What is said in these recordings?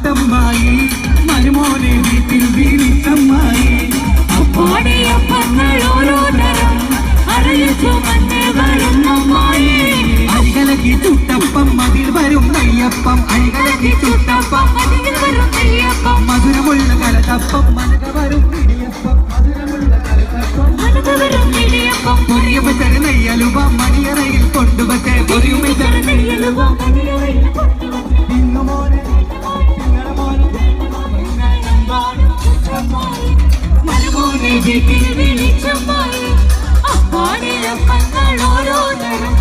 പാട്ടമ്മായി മരുമോനെ വീട്ടിൽ വീണിട്ടമ്മായി അപ്പാടിയപ്പങ്ങൾ ഓരോ തരം അറിയിൽ ചുമന്ന് വരുന്നമ്മായി അരികലക്കി ചുട്ടപ്പം അതിൽ വരും നെയ്യപ്പം അരികലക്കി ചുട്ടപ്പം അതിൽ വരും നെയ്യപ്പം മധുരമുള്ള കലതപ്പം മനക വരും ഇടിയപ്പം മധുരമുള്ള കലതപ്പം മനക വരും ഇടിയപ്പം പൊരിയപ്പറ്റ നെയ്യലുവ മണിയറയിൽ കൊണ്ടുവച്ചേ പൊരിയുമിച്ച നെയ്യലുവ മണിയറയിൽ കൊണ്ടുവച്ചേ ഇന്നുമോനെ മരുമോനെ വീട്ടിൽ വിളിച്ചമ്മായി അപ്പാടിയപ്പങ്ങൾ ഓരോ തരം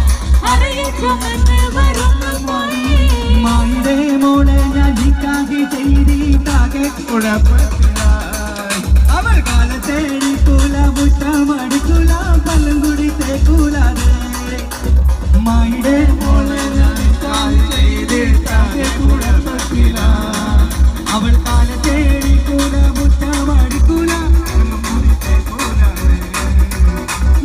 അറിയിൽ ചുമന്ന് വരുന്നമ്മായി മായിടെ മോളെ ഞാൻ നിക്കാഹി ചെയ്തിട്ടാകെ കുഴപ്പമില്ല അവർ കാലത്തേടി കൂല മുറ്റമടിക്കൂല പല്ലും കുടിച്ചേ കൂലാതെ മായിടെ മോളെ ഞാൻ നിക്കാഹി ചെയ്തിട്ടാകെ കുഴപ്പമില്ല അവൾ കാലത്തേടി കൂല മുറ്റമടിക്കൂല പല്ലും കുടിച്ചേ കൂലാതെ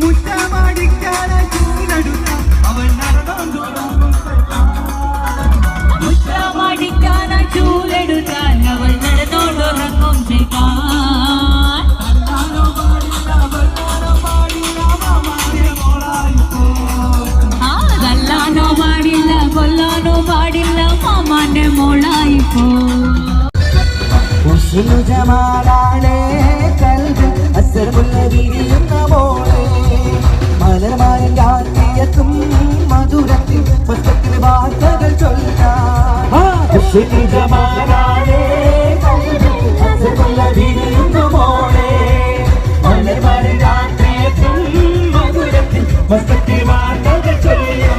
മുറ്റമടിക്കാതെ ചൂലെടുത്ത അവൾ നടന്നോണ്ടോടും മുറ്റമടിക്കാനായി ചൂലെടുത്താൽ അവൾ നടന്നോണ്ടുറങ്ങും ചെയ്താൽ തല്ലാനോ പാടില്ല കൊല്ലാനോ പാടില്ല മാമാന്റെ മോളായിപ്പോ ജമാലാളെ കൽബ് അസർമുള്ള വിരിയുന്ന മോളെ മലർമാരൻ രാത്രിയത്തും മധുരത്തിൽ പുസ്തകത്തിൽ വാർത്തകൾ ചൊല്ലാൻ ജമാലാളെ കൽബ് അസർമുള്ള വിരിയുന്ന മോളെ മലർമാരൻ രാത്രിയത്തും മധുരത്തിൽ പുസ്തകത്തിൽ വാർത്തകൾ ചൊല്ലാൻ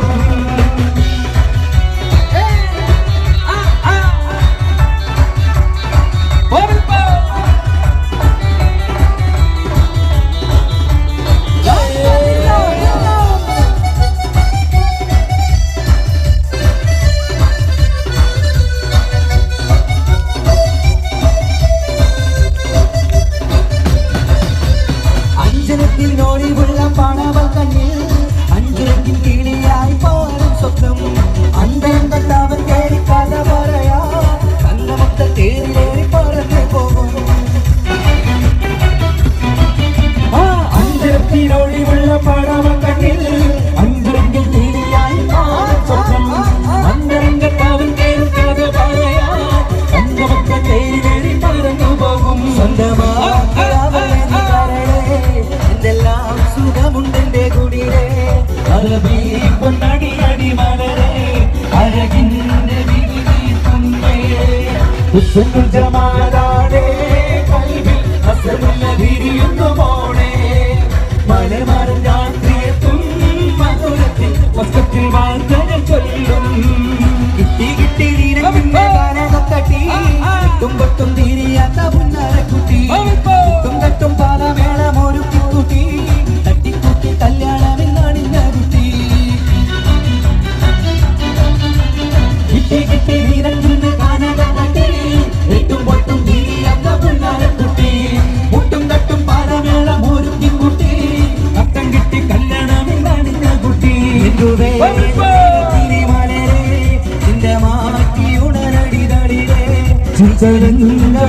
ജമാലാളെ കൽബിൽ അസറുള്ള വിരിയുന്ന മോളെ മലർമാരൻ രാത്രിയെത്തും മധുരത്തിൽ വസ്ത്രത്തിൽ വാർത്തകൾ ചൊല്ലും കിട്ടി കിട്ടി തട്ടി തുമ്പത്തും തീരിയാത്ത പുന്നാരക്കുട്ടി തുമ്പത്തും പാലമേളം ഒരു കുട്ടി തട്ടിക്കുട്ടി കല്യാണമെന്നണിഞ്ഞ കുട്ടി കിട്ടി കിട്ടി നീരങ്ങുന്ന കാനകട്ടി എട്ടും പൊട്ടും തീരിയാത്ത പുന്നാരക്കുട്ടി മുട്ടും തട്ടും പാലമേളം ഒരു കുട്ടി അക്കം കിട്ടി കല്യാണമെന്നണിഞ്ഞ കുട്ടി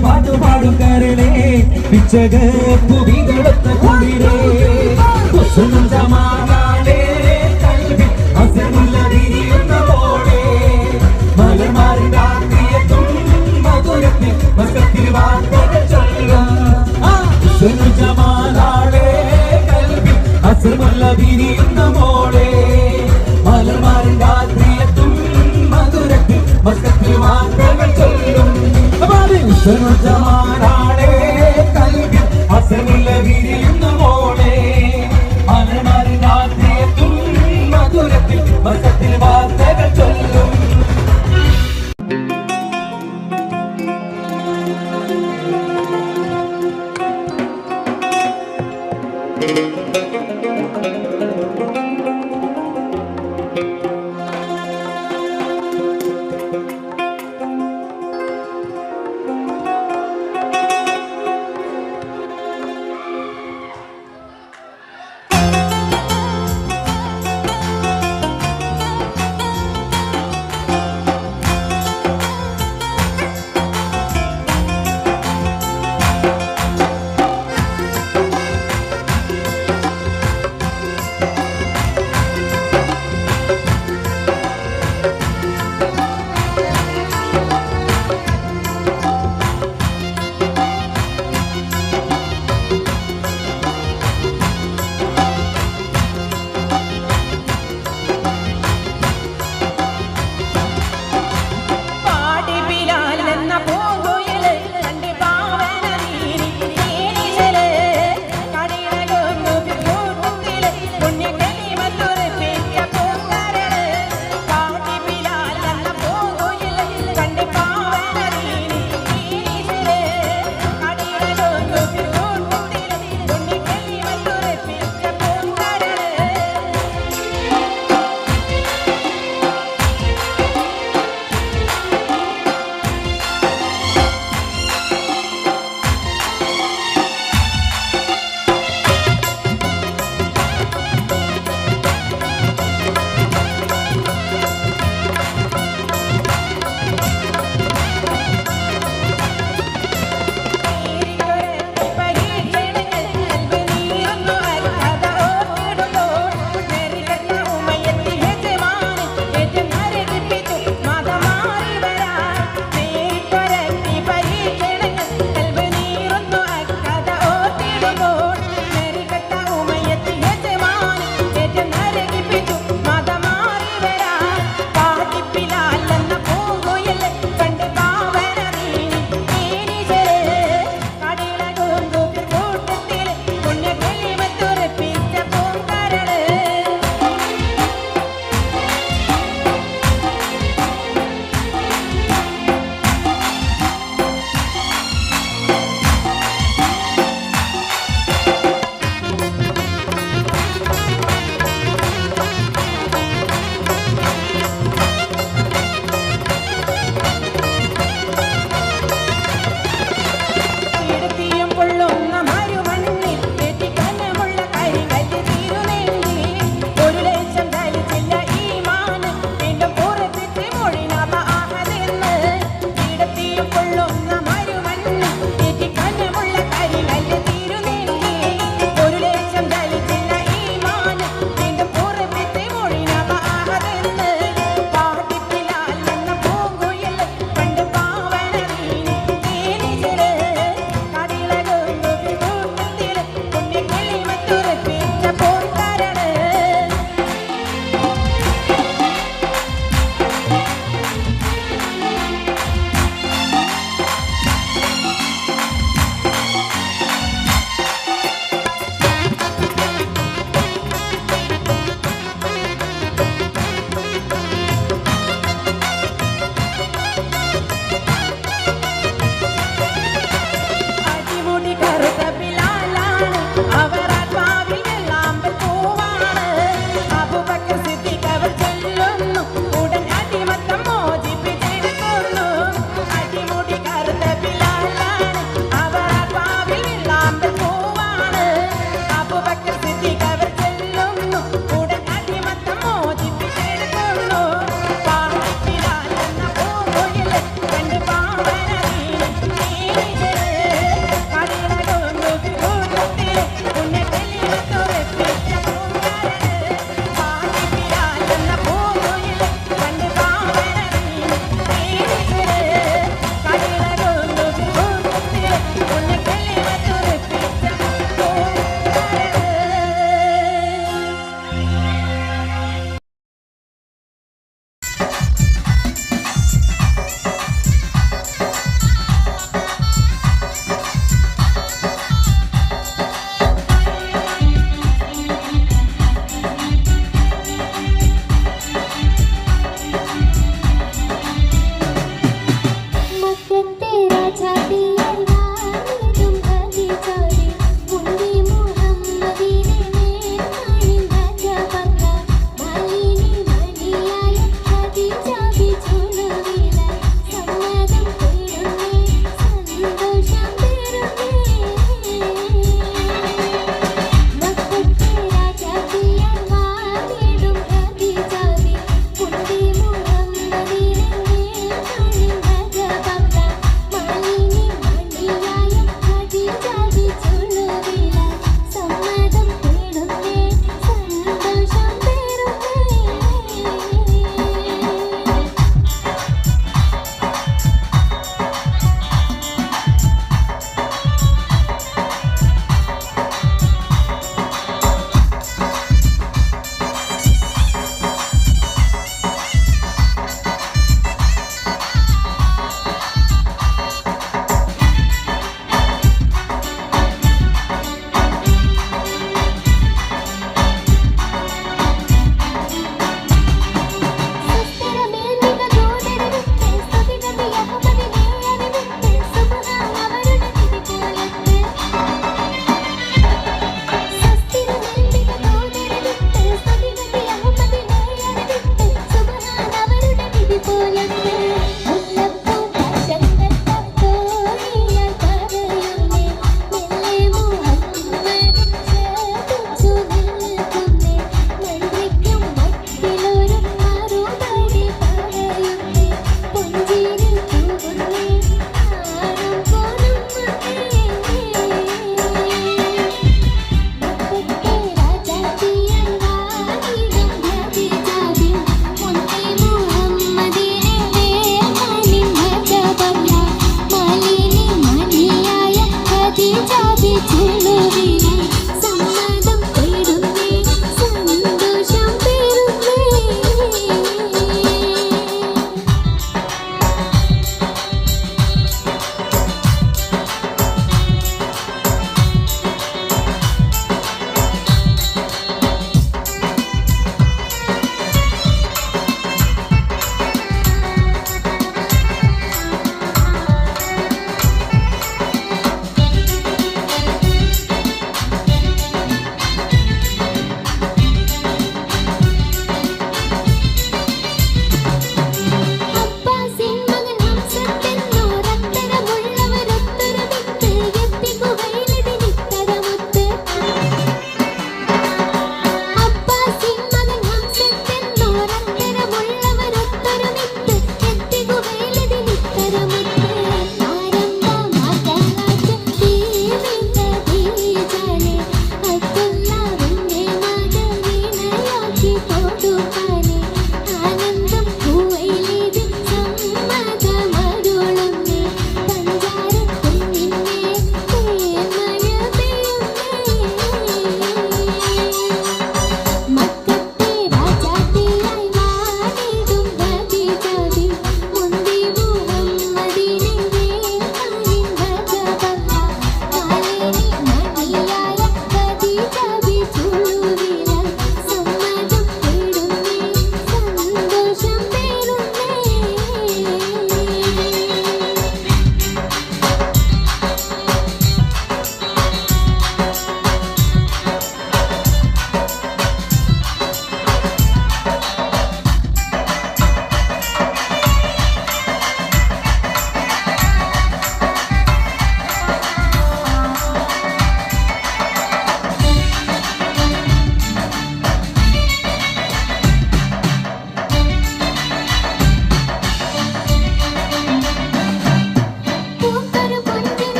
പാട്ടുപാടും കരളെ പിച്ചകടുത്ത കുളിരേ ജമാലാളെ കൽബിൽ അസറുള്ള വിരിയുന്ന മോളെ മലർമാരൻ രാത്രിയെത്തും മധുരത്തിൽ വസ്ത്രത്തിൽ വാർത്തകൾ ചൊല്ലുക ജമാലാളെ കൽബിൽ അസറുള്ള വിരിയുന്ന മോളെ മലർമാരൻ രാത്രിയെത്തും മധുരത്തിൽ വസ്ത്രത്തിൽ വാർത്തകൾ ചൊല്ലും ജമാലാളെ കൽബിൽ അസറുള്ള വിരിയുന്ന മോളെ മലർമാരൻ രാത്രിയെത്തും മധുരത്തിൽ വസ്ത്രത്തിൽ വാർത്തകൾ ചൊല്ലും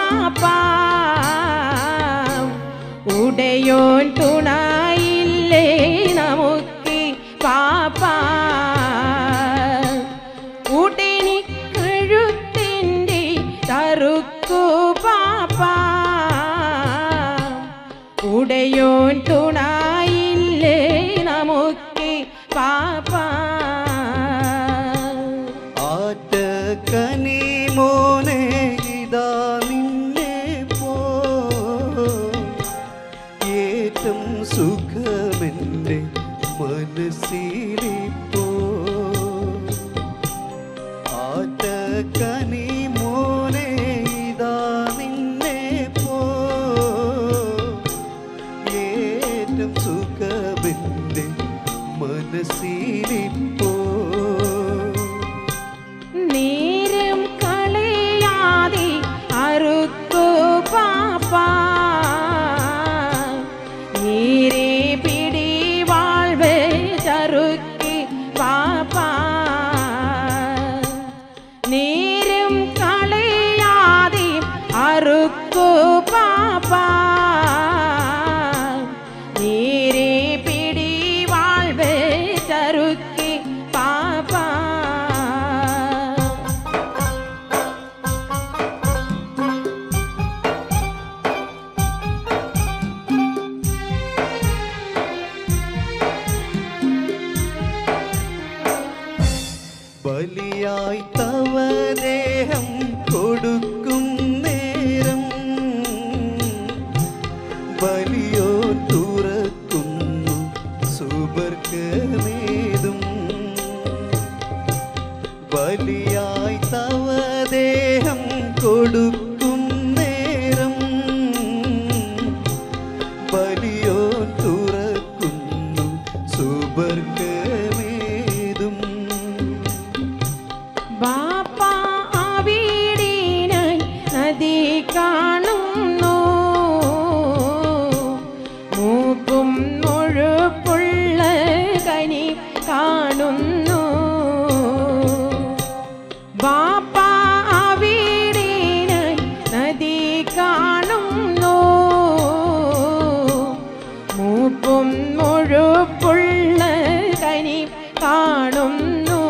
പാപ്പാ ഉടയോൻ തുണയില്ലേ നമുക്ക് പാപ്പാ ഉടനി കഴുത്തിൻ്റെ തറുക്കു പാപ്പാ ഉടയോൻ തുണയില്ലേ നമുക്ക് പാപ്പാ ആറ്റക്കനി മോനെ ഇതാ നിന്നെ പോ ഏറ്റം സുഖമെൻ്റെ മനസ്സിലിപ്പോ ആറ്റക്കനി മോനെ ഇതാ നിന്നെ പോ ഏറ്റം സുഖമെൻ്റെ മനസ്സിലിപ്പോ നേരം കളയാതെ അറുക്കു പാപ്പാ നീരെ പിടി വാൾവ് ചറുക്കി പാപ്പാ നേരം കളയാതെ അറുക്കു പാപ്പാ നീരെ പിടി വാൾവ് ചറുക്കി പാപ്പാ ബലിയായി തവ ദേഹം കൊടുക്കും നേരം ബലിയോ തുറക്കുന്നു സുബർഗമേതും ബലിയായി തവ ദേഹം കൊടുക്കും നേരം ബലിയോ തുറക്കുന്നു സുബർഗമേതും ബാപ്പാ അവിടിനായി നദി കാണുന്നു മൂക്കും മുഴുപ്പുള്ള കനി കാണുന്നു ബാപ്പാ അവിടിനായി നദി കാണുന്നു മൂക്കും മുഴുപ്പുള്ള കനി കാണുന്നു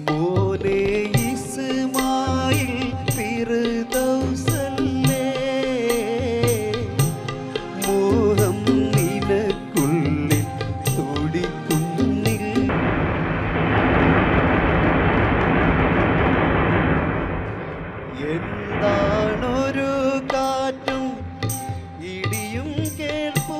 മോനെ ഇസ്മായിൽ ഫിർദൗസല്ലേ മോഹം നിനക്കുള്ളിൽ തുടിക്കുന്നിൽ എന്താണൊരു കാറ്റും ഇടിയും കേൾപ്പൂ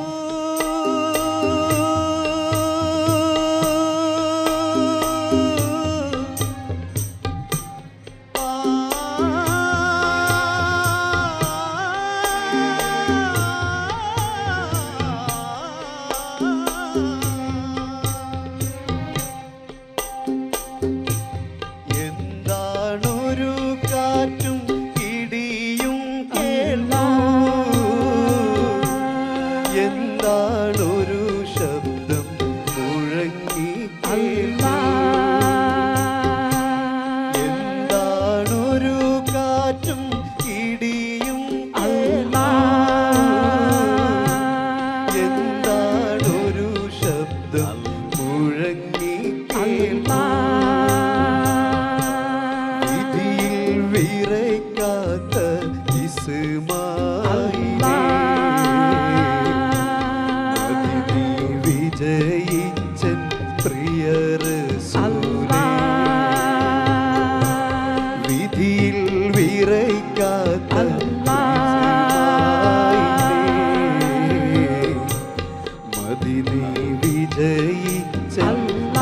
എന്താണൊരു കാറ്റും ഇടിയും കേൾപ്പൂ എന്താണൊരു ശബ്ദം മുഴങ്ങി കേൾപ്പൂ എന്താണൊരു കാറ്റും ഇടിയും കേൾപ്പൂ എന്താണൊരു ശബ്ദം മുഴങ്ങി കേൾപ്പൂ വിധിയിൽ വിറയ്ക്കാത്ത ഇസ്മായിലേ അതിഥി വിജയിച്ചൻ പ്രിയ റസൂലേ വിധിയിൽ വിറയ്ക്കാത്ത ഇസ്മായിലേ മദിനി വിജയിച്ചൻ പ്രിയ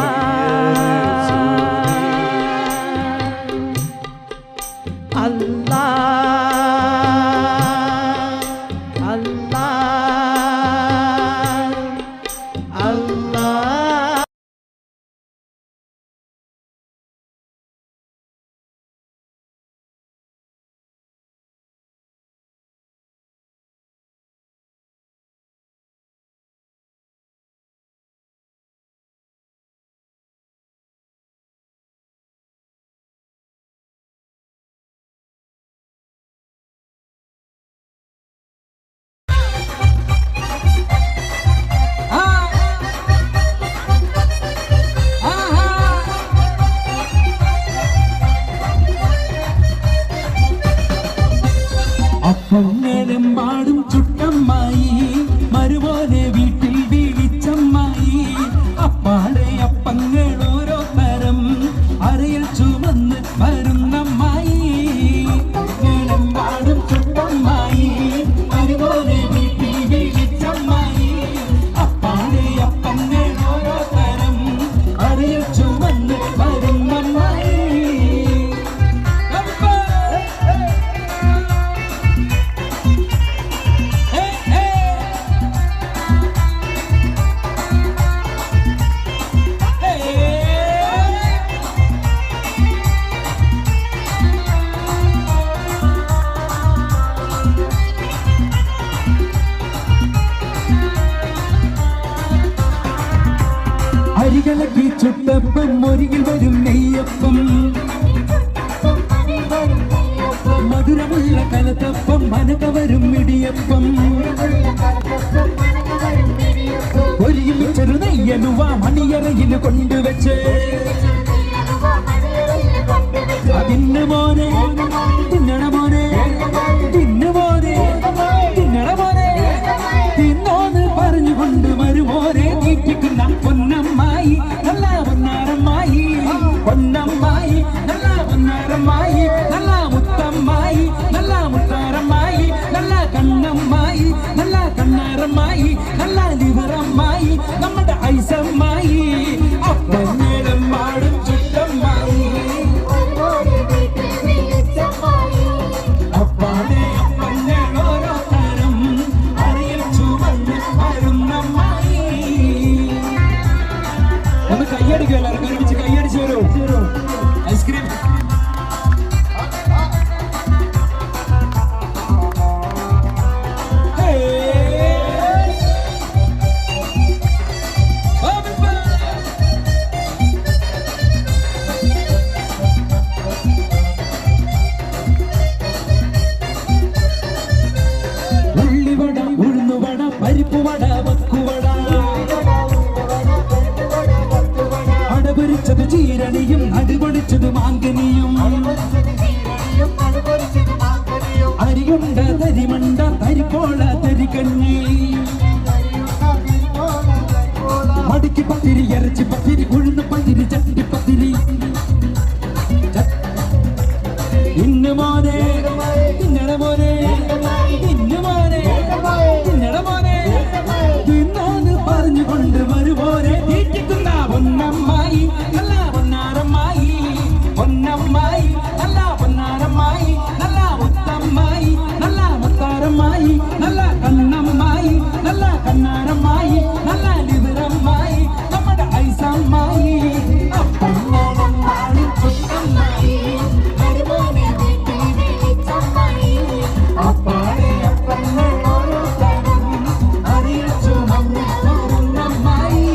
റസൂലേ Allah Allah Allah അപ്പങ്ങളെമ്പാടും ചുട്ടമ്മായി മരുമോനെ വീട്ടിൽ വിളിച്ചമ്മായി അപ്പാടെ അപ്പങ്ങൾ ഓരോ തരം അരയിൽ ചുമന്ന് വരുന്നമ്മായി അപ്പങ്ങളെമ്പാടും ചുട്ടമ്മായി മരുമോനെ വീട്ടിൽ വിളിച്ചമ്മായി അപ്പാടെ അപ്പങ്ങൾ ഓരോ തരം അരയിൽ ചുമന്ന് വരുന്നമ്മായി അരികളക്കി ചുട്ടപ്പം ഒരികിൽ വരും നെയ്യപ്പം മധുരമുള്ള കലത്തപ്പം മനക വരും ഇടിയപ്പം ഒരികിൽ ചെറു നെയ്യലുവ മണിയറയിൽ കൊണ്ടുവച്ച് തിന്നു മോനെ തിന്നണ മോനെ തിന്നു മോനെ തിന്നണ മോനെ തിന്നോന്ന് പറഞ്ഞുകൊണ്ട് വരുമോനെ തീറ്റിക്കുന്ന പൊന്നമ്മായി നല്ല പൊന്നാരമ്മായി പൊന്നമ്മായി നല്ല പൊന്നാരമ്മായി നല്ല മുത്തമ്മായി നല്ല മുത്താരമ്മായി നല്ല കണ്ണമ്മായി നല്ല കണ്ണാരമ്മായി നല്ല ലിവറമ്മായി നമ്മുടെ ഐസമ്മായി അപ്പങ്ങളും മാടും ചുറ്റമ്മായി അപ്പാടെ അപ്പങ്ങൾ ഓരോ തരം അറിയിൽ ചുമന്ന് വരുന്നമ്മായി ഒന്ന് കയ്യടിക്കുക എല്ലാവർക്കും ഒരുമിച്ച് കയ്യടിച്ചു വരൂ ഐസ്ക്രീം ഉള്ളിവട ഉഴുന്നുവട പരിപ്പുവട വക്കുവട അടപൊരിച്ചത് ചീരണിയും അടിപൊളിച്ചത് മാങ്കനിയും അരിയുണ്ട തരിമണ്ട തരിപ്പോള തരികഞ്ഞി മടിക്ക് പത്തിരി ഇറച്ചി പത്തിരി ഉഴുന്ന് പത്തിരി ചട്ടി പത്തിരി ഇന്നു മോനെ തിന്നണ മോനെ ഇന്നു മോനെ തിന്നണ മോനെ തിന്നോന്ന് പറഞ്ഞുകൊണ്ട് വരുമോനെ തീറ്റിക്കുന്ന പൊന്നമ്മായി നല്ല പൊന്നാരമ്മായി പൊന്നമ്മായി നല്ല പൊന്നാരമ്മായി നല്ല മുത്തമ്മായി നല്ല മുത്താരമ്മായി നല്ല കണ്ണമ്മായി നല്ല കണ്ണാരമ്മായി നല്ല ലിവറമ്മായി നമ്മുടെ ഐസമ്മായി അപ്പങ്ങളെമ്പാടും ചുട്ടമ്മായി വരുമോനെ വീട്ടിൽ വിളിച്ചമ്മായി അപ്പാടെ അപ്പങ്ങൾ ഓരോ തരം അറിയിൽ ചുമന്ന് വരുന്നമ്മായി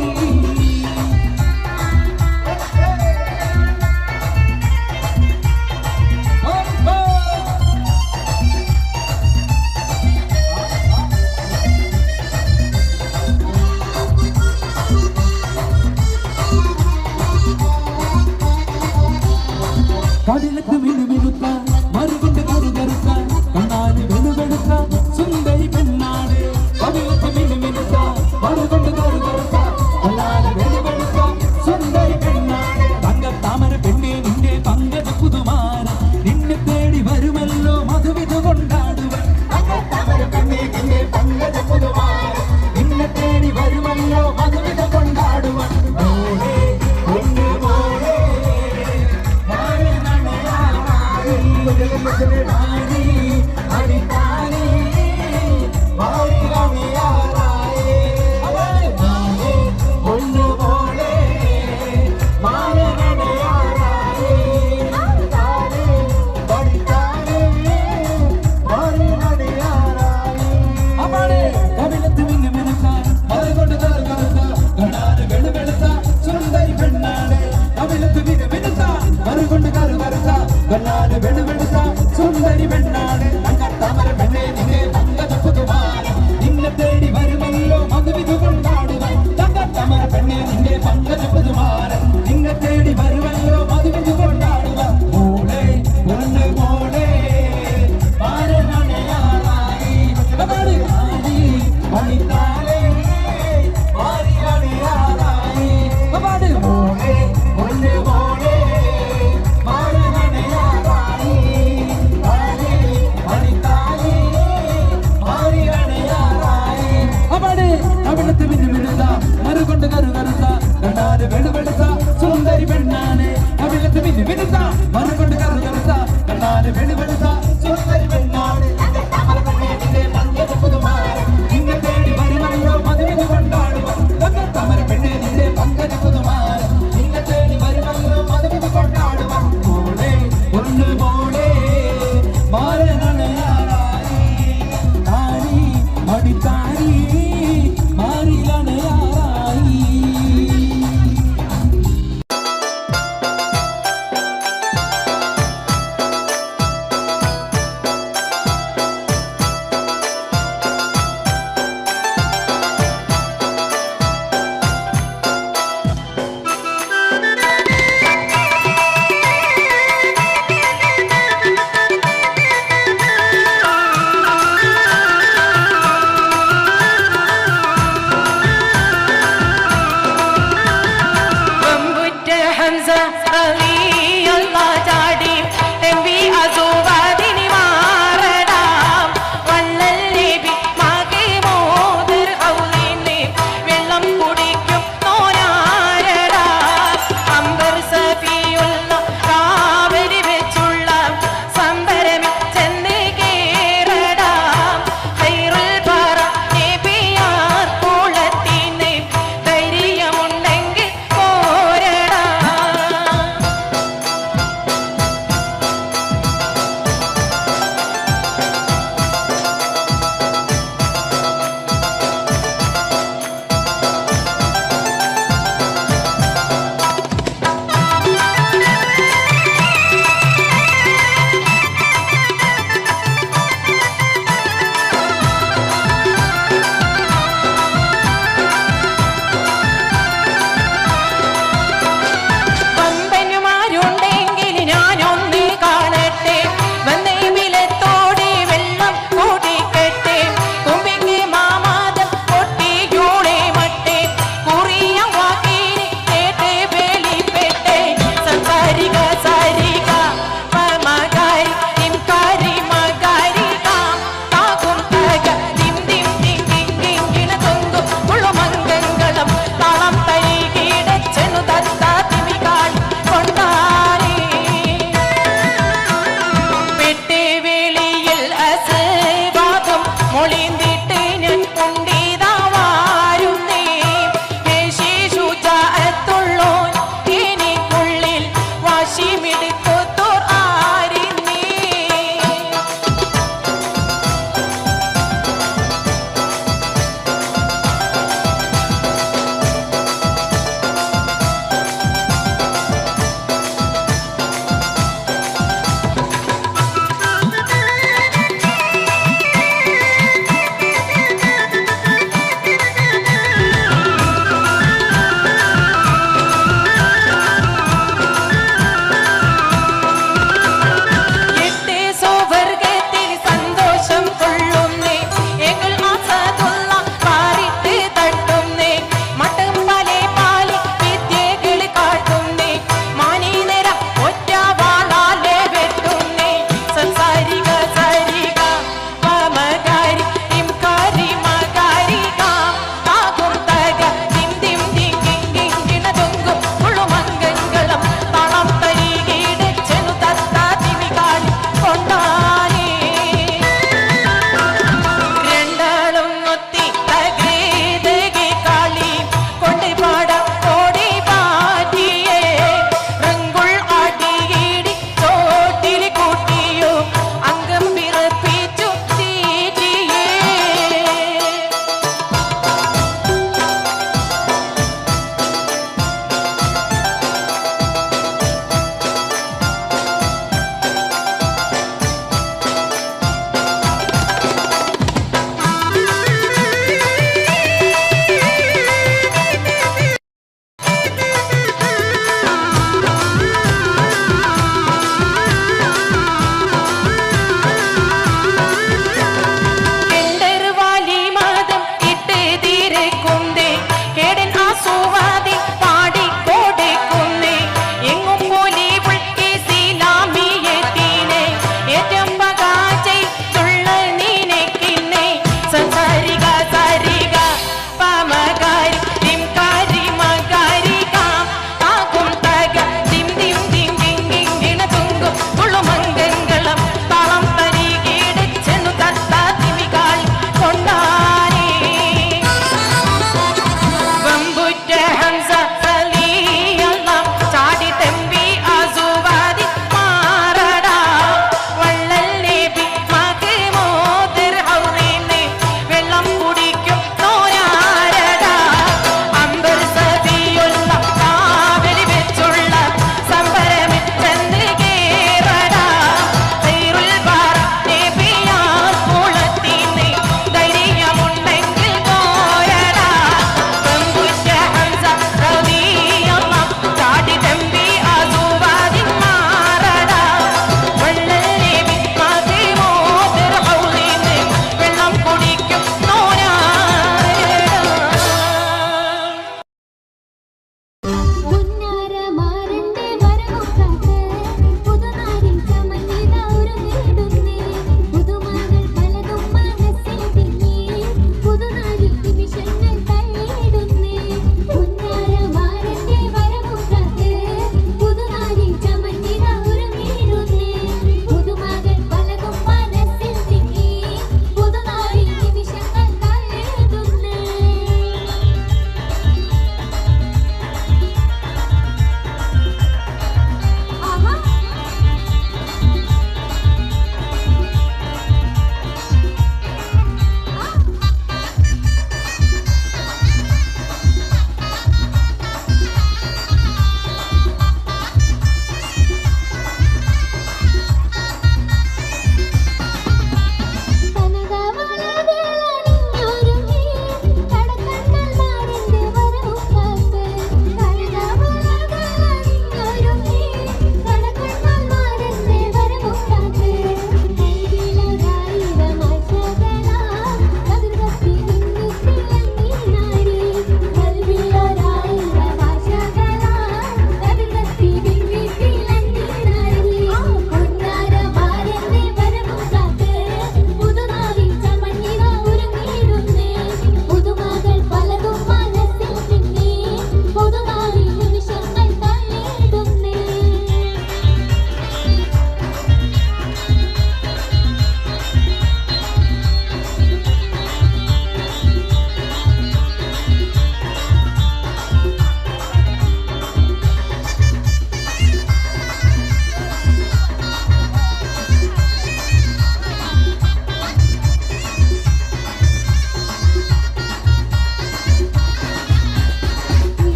കടലത്ത് മിനുമിനുത്ത മറുകൊണ്ട് കറുകറുത്ത കണ്ണാല് വെളുവെടുത്ത സുന്ദരി പെണ്ണാട് കടലത്ത് മിനുമിനുത്ത മറുകൊണ്ട് കറുകറുത്ത കണ്ണാല് വെളുവെടുത്ത സുന്ദരി പെണ്ണാട് തങ്കത്താമര പെണ്ണെ നിന്റെ പങ്കജ പുതുമാര നിന്നെ തേടി വരുമല്ലോ മധുവിധു കൊണ്ടാടുവൻ തങ്കത്താമര പെണ്ണെ നിന്റെ പങ്കജ പുതുമാര നിന്നെ തേടി വരുമല്ലോ മധുവിധു കൊണ്ടാടുവൻ മോളെ പൊന്നു മോളെ സുന്ദരി പെണ്ണാണ് തങ്കത്താമര പെണ്ണെ നിന്നെ പങ്കജ പുതുമാര നിന്നെ തേടി വരുമല്ലോ മധുവിധു കൊണ്ടാടുവാൻ തങ്കത്താമര പെണ്ണെ നിന്റെ പങ്കജ പുതുമാര നിന്നെ തേടി വരുമല്ലോ മധുവിധു കൊണ്ടാടുവാൻ മോളെ പൊന്നു മോളെ മാരനണയാ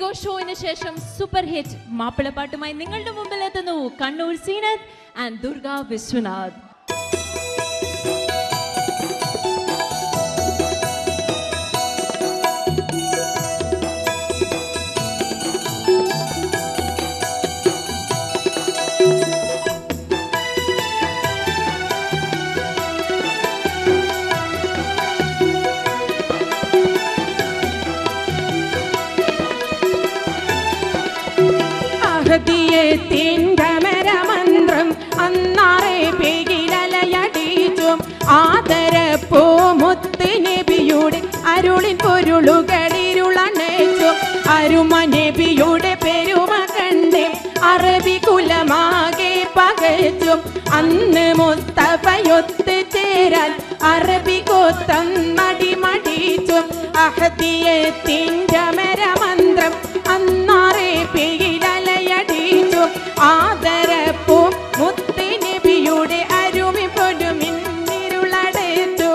ഗോ ഷോയിന് ശേഷം സൂപ്പർ ഹിറ്റ് മാപ്പിളപ്പാട്ടുമായി നിങ്ങളുടെ മുമ്പിൽ എത്തുന്നു കണ്ണൂർ സീനത്ത് ആൻഡ് ദുർഗ വിശ്വനാഥ്. മന്ത്രം അന്നാറെ പേകിലലയടിച്ചും ആദരപ്പൂ മുത്ത് നബിയുടെ അരുളിൻ പൊരുളുകളിരുളണച്ചും അരുമ നബിയുടെ പെരുമ കണ്ട് അറബി കുലമാകെ പകച്ചും അന്ന് മുസ്തഫയൊത്ത് ചേരാൻ അറബി കോത്തം മടിമടിച്ചും അഹദിയത്തിൻ്റെ മരമന്ത്രം അന്നാറെ പേകിലലയടിച്ചു ആദരപ്പൂ മുത്ത് നബിയുടെ അരുമി പൊരുമിന്നിരുളടച്ചു.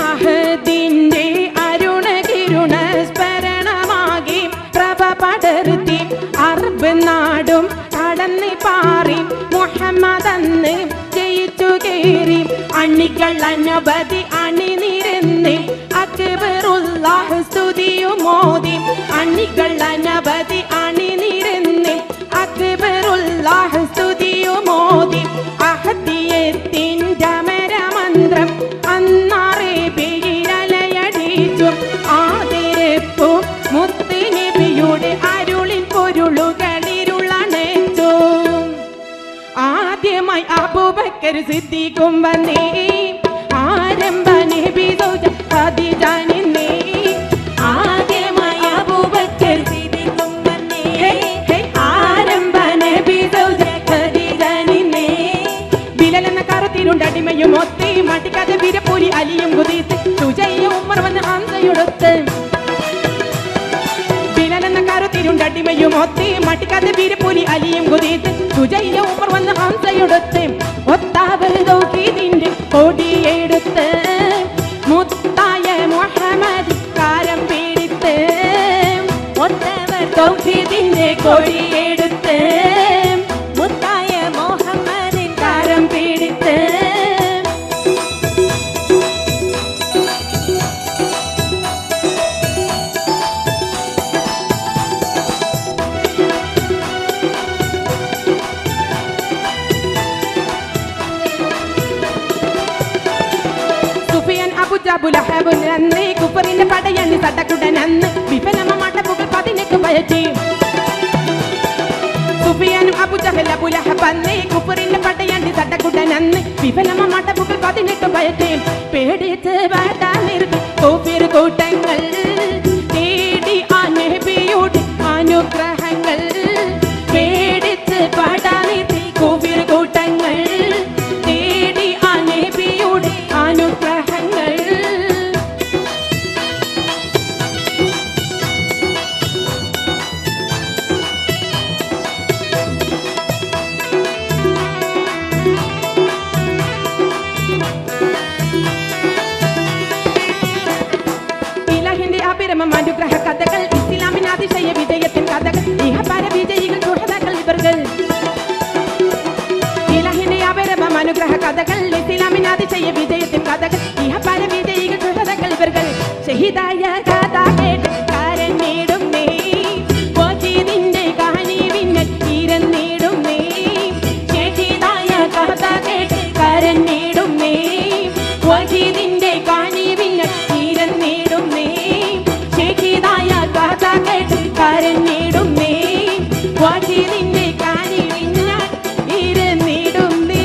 അഹദിന്റെ അരുണകിരുണ സ്മരണമാകി പ്രഭ പടർത്തി അറബ് നാടും കടന്ന് പാറി മുഹമ്മദന്ന് ജയിച്ചു കയറി അണികൾ അനവധി അണിനിരന്ന് അക്ബറുല്ലാഹ് സ്തുതിയും മോദി അണികൾ അനവധി അണിനിരന്ന് അക്ബറുല്ലാഹ് സ്തുതിയും മോദി അഹദിയത്തിൻ്റെ മരമന്ത്രം അന്നാറെ പേരിലലയടിച്ചു ആദരപ്പൂ മുത്ത് നബിയുടെ അരുളിൻ പൊരുളുകളിരുളണച്ചു. ആദ്യമായി അബൂബക്കർ സിദ്ദീഖും വന്നേ ആരംഭ നബി സൗജ ഖദീജ നിന്നേ ആദ്യമായി അബൂബക്കർ സിദ്ദീഖും വന്നേ ആരംഭ നബി സൗജ ഖദീജ നിന്നേ ബിലാൽ എന്ന കറുത്തിരുണ്ടടിമയും ഒത്തി മടിക്കാതെ വീരപ്പൂരി അലിയും കുതിത്ത് സുജയ്യ ഉമർ വന്ന് ഹംസയൊടുത്ത് ടിമയും ഒത്തി മട്ടിക്കാതെ വീരപ്പൂരി അലിയും കുതിത്ത് സുജയ്യ ഉമർ വന്ന് ഹംസയൊടുത്ത് ഒത്താവൽ തൗഹീദിന്റെ കൊടിയെടുത്ത് മുത്തായ മുഹമ്മദ് കാരം പിടിത്ത് ഒത്തവർ തൗഹീദിന്റെ കൊടിയെടുത്ത് മുത്തായ മുഹമ്മദിൻ കാരം പിടിത്ത് അബുലഹബുലന്ന് കുഫറിന്റെ പടയണി സടകുടനന്ന് വിഫലമമാട്ട പുകൾ 18 പയറ്റി സുഫിയാനും അബുജഹൽ അബുലഹബന്ന് കുഫറിന്റെ പടയണി സടകുടനന്ന് വിഫലമമാട്ട പുകൾ 18 പയറ്റി പേടിച്ച് വാടാ നിർത്തി കുഫിർ കൂട്ടങ്ങൾ തേടി ആ നബിയുടെ അനുഗ്രഹങ്ങൾ പേടിച്ച് വാടാ നിർത്തി കുഫിർ കൂട്ടങ്ങൾ തേടി ആ നബിയുടെ അനുഗ്രഹങ്ങൾ. അനുഗ്രഹ കഥകൾ ഇസ്ലാമിന് അതിശയ വിജയത്തിൻ കഥകൾ ഇഹപര വിജയികൾ സുഹൃത്തുക്കൾ ഇവர்கள் ഇലാഹിന്റെ അപരമം അനുഗ്രഹ കഥകൾ ഇസ്ലാമിന് അതിശയ വിജയത്തിൻ കഥകൾ ഇഹപര വിജയികൾ സുഹൃത്തുക്കൾ ഇവர்கள் ഷഹീദായ കഥ കേട്ട് കരഞ്ഞിടും നീ വജീദിന്റെ കഹനി വിന്നൽ ഇരന്നിടും നീ ഷഹീദായ കഥ കേട്ട് കരഞ്ഞിടും നീ വജീദിന്റെ കഹനി വിന്നൽ ഇരന്നിടും നീ ഷഹീദായ കഥ കേട്ട് കരഞ്ഞിടും നീ വജീദിന്റെ കഹനി വിന്നൽ ഇരന്നിടും നീ.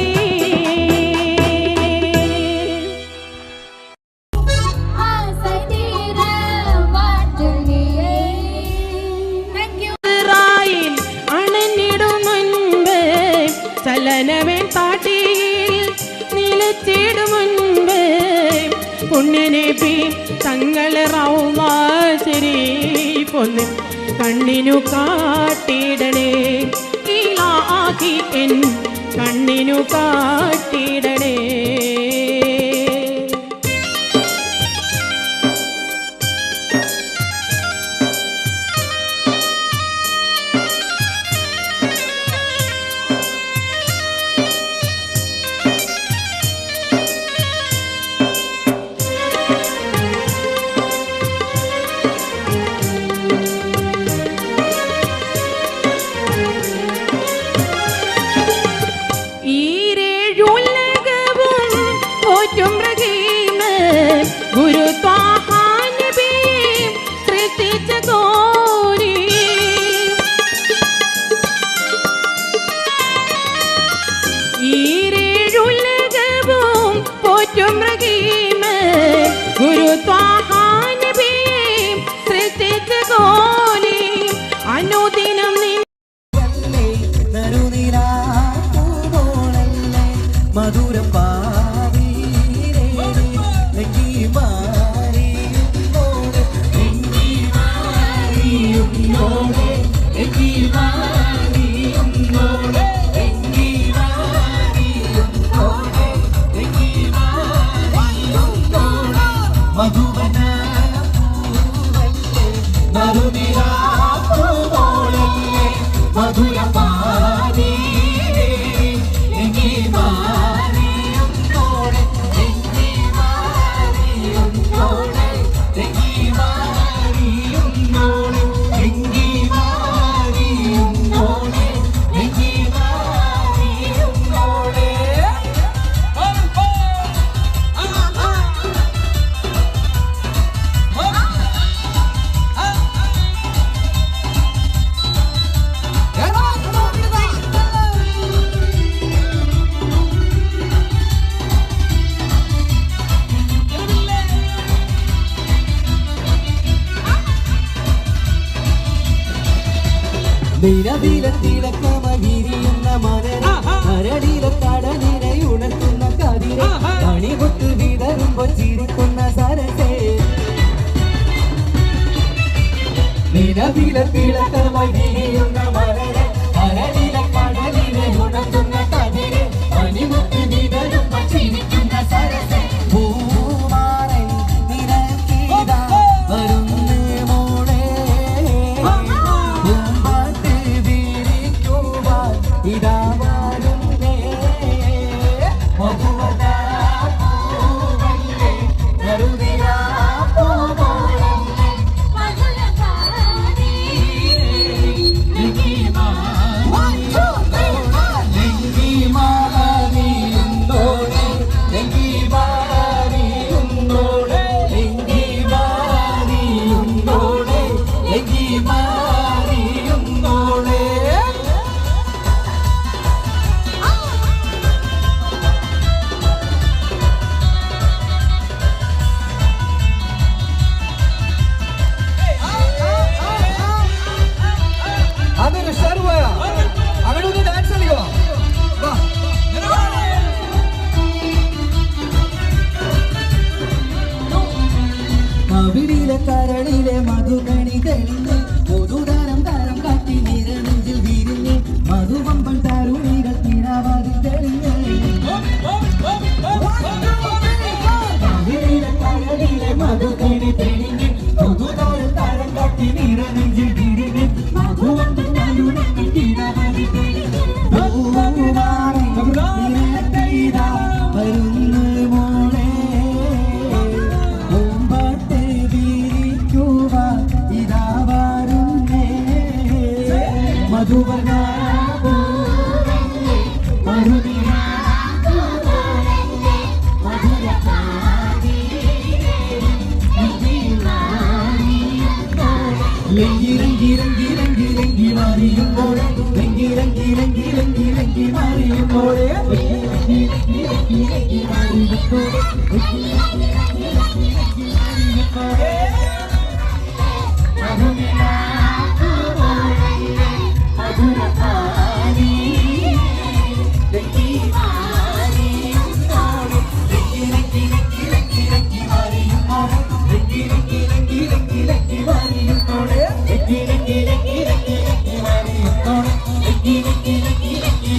ചലനമേ പാട്ടിയിൽ നിലച്ചിടും മുൻപ് പുണ്യനബി തങ്ങളെ റൗള ശരീഫൊന്ന് കണ്ണിനു കാട്ടിടണേ. ഇലാഹി എൻ കണ്ണിനു കാട്ടിടണേ. മധുരം തിളക്കമകിരിയുന്ന മലര കരടിയിലെ കടലിനെ ഉണർത്തുന്ന കതിരെ കണികൊത്ത് വിതറുമ്പോ ചിരിക്കുന്ന സരസേ നിലവിലെ തിളക്കമകിരിയുന്ന മലര കരടിയിലെ കടലിനെ ഉണർത്തുന്ന കതിരെ കണികൊത്ത് വിതറുമ്പോ ചിരിക്കുന്ന സരസേ പൂമാരൻ നിനക്കിതാ വരുന്നേ മോളെ ഇതാ വരുന്നേ മധുവനാ പൂവല്ലേ നറുനിലാ പൂവോളല്ലേ മധുരകാരി കരളിലെ മധുകണി തെളിഞ്ഞ് പൊതുതാരം താരം കാട്ടി നിരനെഞ്ചിൽ വിരിഞ്ഞ് മധുവമ്പൻ തരുണികൾ തിരാവാതിൽ തെളിഞ്ഞ് കരളിലെ മധുകണി തെളിഞ്ഞ് പൊതുതാരം താരം കാട്ടി നിരനെഞ്ചിൽ വിരിഞ്ഞ് മധുവമ്പൻ തരുണികൾ തിരാവാതിൽ തെളിഞ്ഞ് വരുന്നു മോളെ മധുവനാ പൂവല്ലേ മധുനിലാ പൂവോളല്ലേ മധുരകാരി ലങ്കി ലങ്കി ലങ്കി ലങ്കി ലങ്കി മാറിയുമ്പോഴേ ലങ്കി ലങ്കി ലങ്കി ലങ്കി ലങ്കി മാറിയുമ്പോഴേ ലങ്കി ലങ്കി ലങ്കി ലങ്കി മാറിയുമ്പോഴേ മധുനിലാ Let's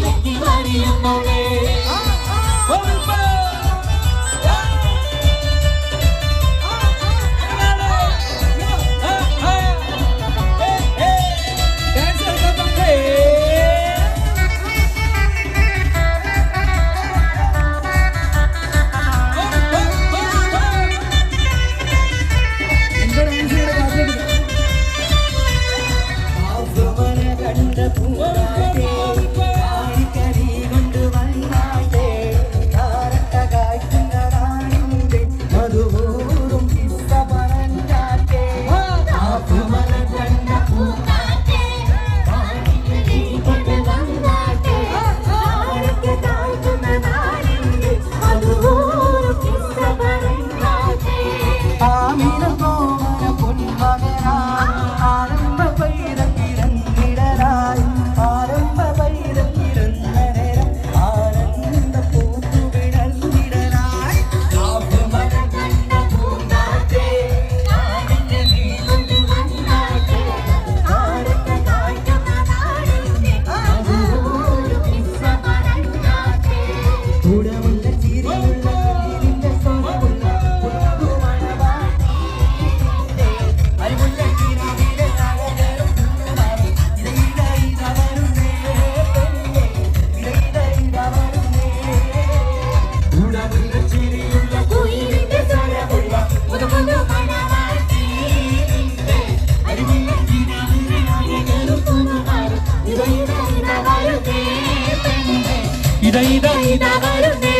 ഇതാ ഇതാ ഇതാ വരുന്നേ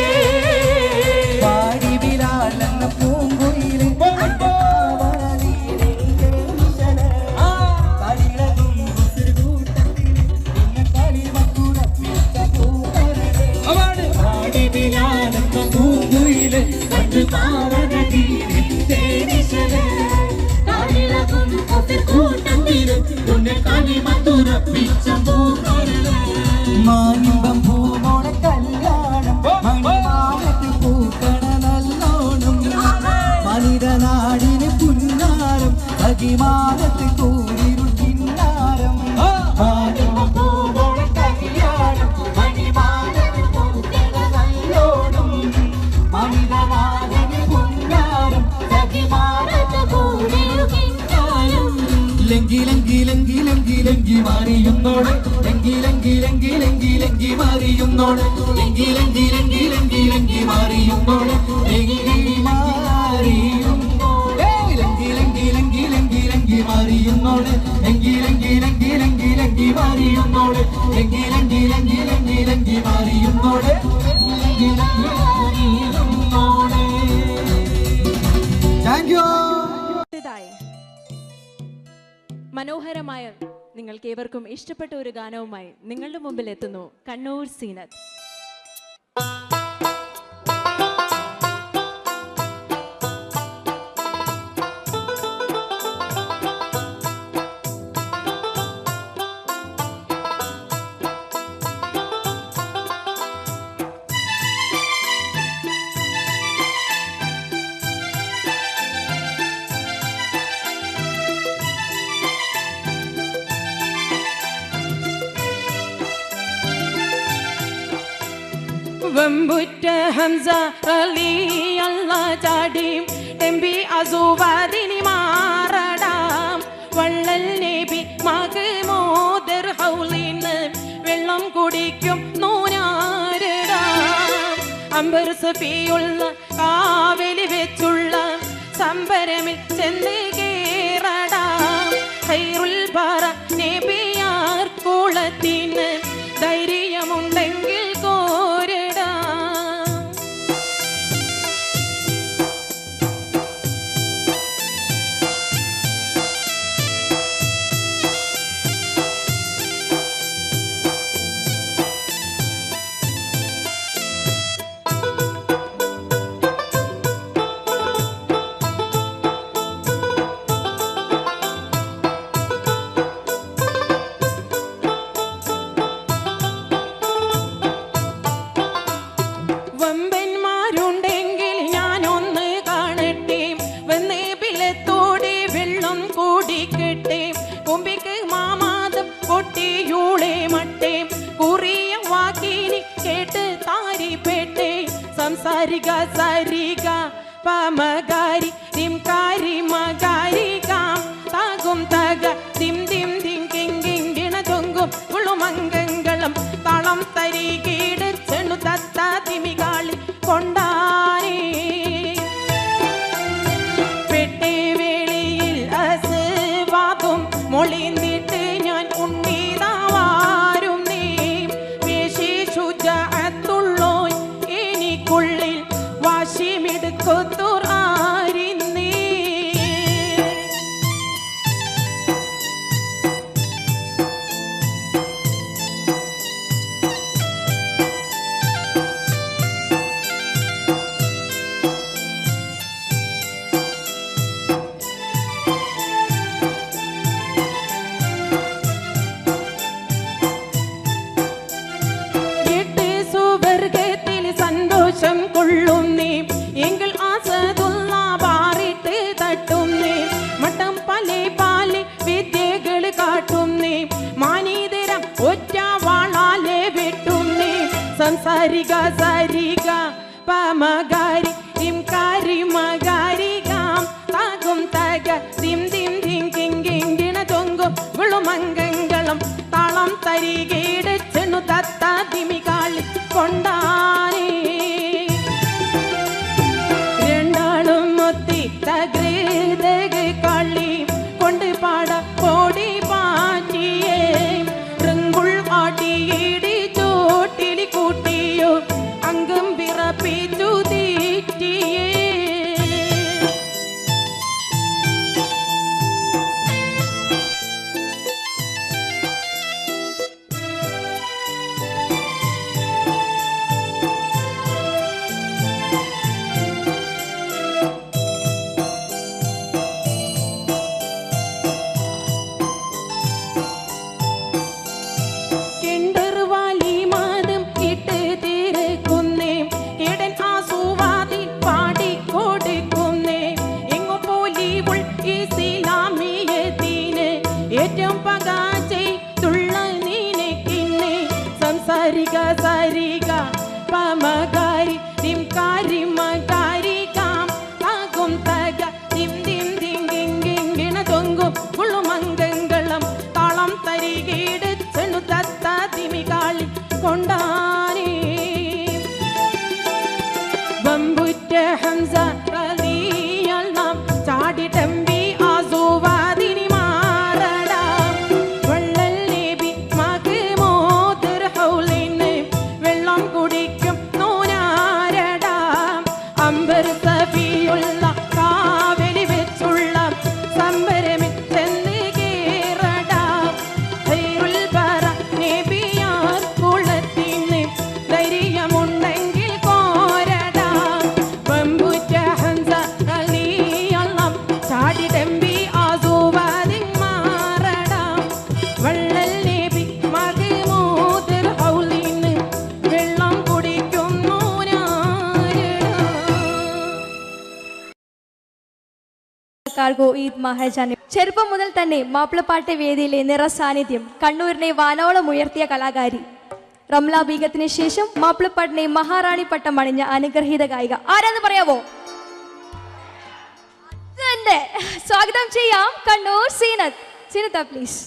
പാടി ബിലാലെന്ന പൂങ്കുയില് പാടി ബിലാലെന്ന പൂങ്കുയില് കണ്ടു മാറനീരിൽ തേനിശല് മാനിമ്പം പൂമോളെ കല്യാണം മണിമാനത്ത് പൂക്കണ നല്ലോണം മനിതനാടിന് പുന്നാരം അകിമാനത്ത് കൂരിരുൾ കിന്നാരം മാനിമ്പം പൂമോളെ കല്യാണം മണിമാനത്ത് പൂക്കണ നല്ലോണം മനിതനാടിന് പുന്നാരം അകിമാനത്ത് കൂരിരുൾ കിന്നാരം ലങ്കി ലങ്കി ലങ്കി ലങ്കി ലങ്കി മാറിയുന്നോടെ ലങ്കി ലങ്കി ലങ്കി ലങ്കി ലങ്കി മാറിയുന്നോടെ ലങ്കി ലങ്കി ലങ്കി ലങ്കി ലങ്കി മാറിയുന്നോടെ ലങ്കി മാറിയുന്നോടെ ലങ്കി ലങ്കി ലങ്കി ലങ്കി ലങ്കി മാറിയുന്നോടെ ലങ്കി ലങ്കി ലങ്കി ലങ്കി ലങ്കി മാറിയുന്നോടെ ലങ്കി ലങ്കി ലങ്കി ലങ്കി ലങ്കി മാറിയുന്നോടെ ലങ്കി ലങ്കി മാറിയുന്നോടെ. Thank you. മനോഹരമായ നിങ്ങൾക്ക് ഏവർക്കും ഇഷ്ടപ്പെട്ട ഒരു ഗാനവുമായി നിങ്ങളുടെ മുമ്പിൽ എത്തുന്നു കണ്ണൂർ സീനത്ത്. വെമ്പുറ്റ ഹംസ അലി അല്ലാ ചാടിയും ടെമ്പി അസുവാദിനി മാറടാം വള്ളൽ നബി മകമോദർ ഹൗലിന്ന് വെള്ളം കുടിക്കും നൂനാരടാം അമ്പർ സഫിയുള്ള കാവലി വെച്ചുള്ള സംബരമിൽ ചെന്ന് കേറടാം ഖൈറുൽ ബറ നബിയാർ കുളത്തിന് ധൈര്യമുണ്ടെങ്കിൽ സാരിക സാരിക പമകാരി തിം കാരി മകാരി കാം താകും തക തിം തിം തിം കിം കിം ഗിണ തൊങ്കും ഉളുമംഗങ്ങളും തളം തരികീട് ചെണു തത്ത തിമികാളി കൊണ്ടാരേ പെട്ടേ വേളിയിൽ അസ്വാദും മൊളിന്നിട്ട് ഞാൻ ഉണ്ണീതാവാരും നീ വേശി ശുചഅത്തുള്ളോയ് എനിക്കുള്ളിൽ വാശിമിടുക്കൊത്തുർ ആരിന്നേ സന്തോഷം കൊള്ളുന്നേ എങ്കിൽ ആസതുള്ള പാറിട്ട് തട്ടുന്നേ മട്ടം പലേ പാലെ വിദ്യകൾ കാട്ടുന്നേ മാനീതരം ഒറ്റ വാളാലെ വെട്ടുന്നേ സംസാരിക സാരിക പമകാരി തിം കാരി മകാരി കാം താകും തക തിം തിം തിം കിം കിം ഗിണ തൊങ്കും വിളുമംഗങ്ങളും താളം തരികേട് ചെന്നു തത്ത തിമികാളി കൊണ്ടാനേ രണ്ടാളും മൊത്തി തകൃതക കളി കൊണ്ട് പാട കോടി പാറ്റിയേ റങ്കുൾ ആട്ടിയിടി ചോട്ടിലി കൂട്ടിയോ സരിഗ സരിഗ പമകാരി ദിം കാരി മകാരി കാം താകും തക ദിം ദിം ദിം ദിം ദിം ഗിണ തൊങ്കും കുളുമംഗളം താളം തരികീട് ചെണു തത്ത തിമികാളി കൊണ്ടാനേ ബമ്പുറ്റ ഹംസ റളിയൽ നാം ചാടി തമ്പി ആസുവാദിനി മാറടാം വള്ളൽ നബി മഗ്മൂദുർ ഹൗലിന് വെള്ളം കുടിക്കും നൂനാരടാം അംബർ സഫിയുള്ള കാവലി വെച്ചുള്ള സംബരമിൽ ചെന്ന് കേറടാം ഖൈറുൽ ബറ നബിയാർ കുളത്തിന് ധൈര്യമുണ്ടെങ്കിൽ കോരടാം ബമ്പുറ്റ ഹംസ റളിയൽ നാം ചാടി തമ്പി ആസുവാദിൻ മാറടാം വള്ളൽ നബി മഗ്മൂദുർ ഹൗലിന് വെള്ളം കുടിക്കും കാർഗോ ഈദ് മഹാജാനെ ചെറുപ്പം മുതൽ തന്നെ മാപ്പിളപ്പാട്ട് വേദിയിലെ നിറസാന്നിധ്യം കണ്ണൂരിനെ വാനോളം ഉയർത്തിയ കലാകാരി റംല ബീഗത്തിന് ശേഷം മാപ്പിളപ്പാട്ടിനെ മഹാറാണി പട്ടം അണിഞ്ഞ അനുഗ്രഹീത ഗായിക ആരാന്ന് പറയാവോ? തന്നെ സ്വാഗതം ചെയ്യാം കണ്ണൂർ സീനത്ത്. സീനത്ത പ്ലീസ്.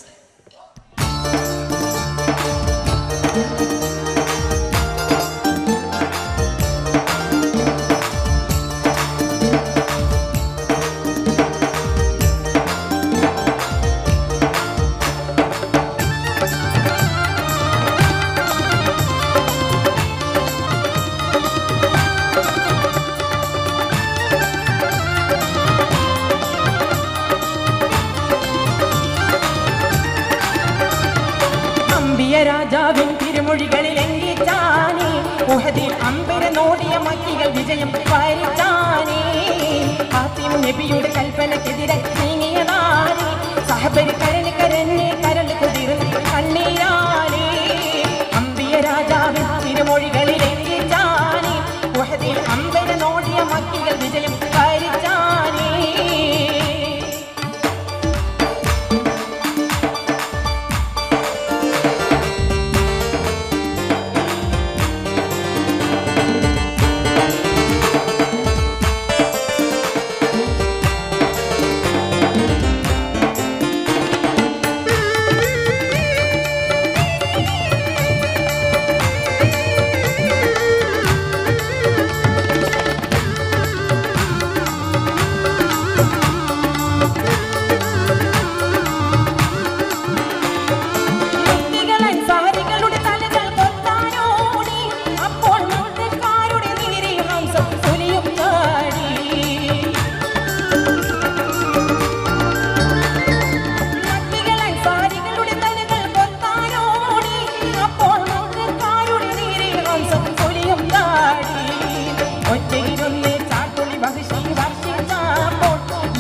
രാജാവിൻ തിരുമൊഴികളിൽ എങ്കിച്ചാനേ ഉഹദിൽ അമ്പര നോടിയ മക്കികൾ വിജയം വരിച്ചാനേ ഹാത്തിം നബിയുടെ കൽപ്പനക്കെതിരെ നീങ്ങിയതാനേ സഹബര് കരഞ്ഞ് കരഞ്ഞ് കരൾ കുതിർന്ന് കണ്ണീരാനേ അമ്പിയ രാജാവിൻ തിരുമൊഴികളിൽ എങ്കിച്ചാനേ ഉഹദിൽ അമ്പര നോടിയ മക്കികൾ വിജയം വരിച്ചാനേ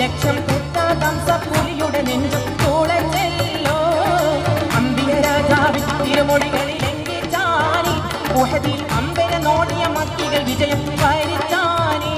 ലക്ഷം കുത്താതം സപ്പുലിയുടെ നെഞ്ചും തുളഞ്ഞല്ലോ അമ്പിയ രാജാവിൻ തിരുമൊഴികളിൽ എങ്കിച്ചാനേ ഉഹദിൽ അമ്പര നോടിയ മക്കികൾ വിജയം വരിച്ചാനേ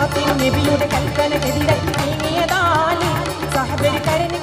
നബിയുടെ കൽപ്പനക്കെതിരെ നീങ്ങിയതാലി സഹബരി കരഞ്ഞു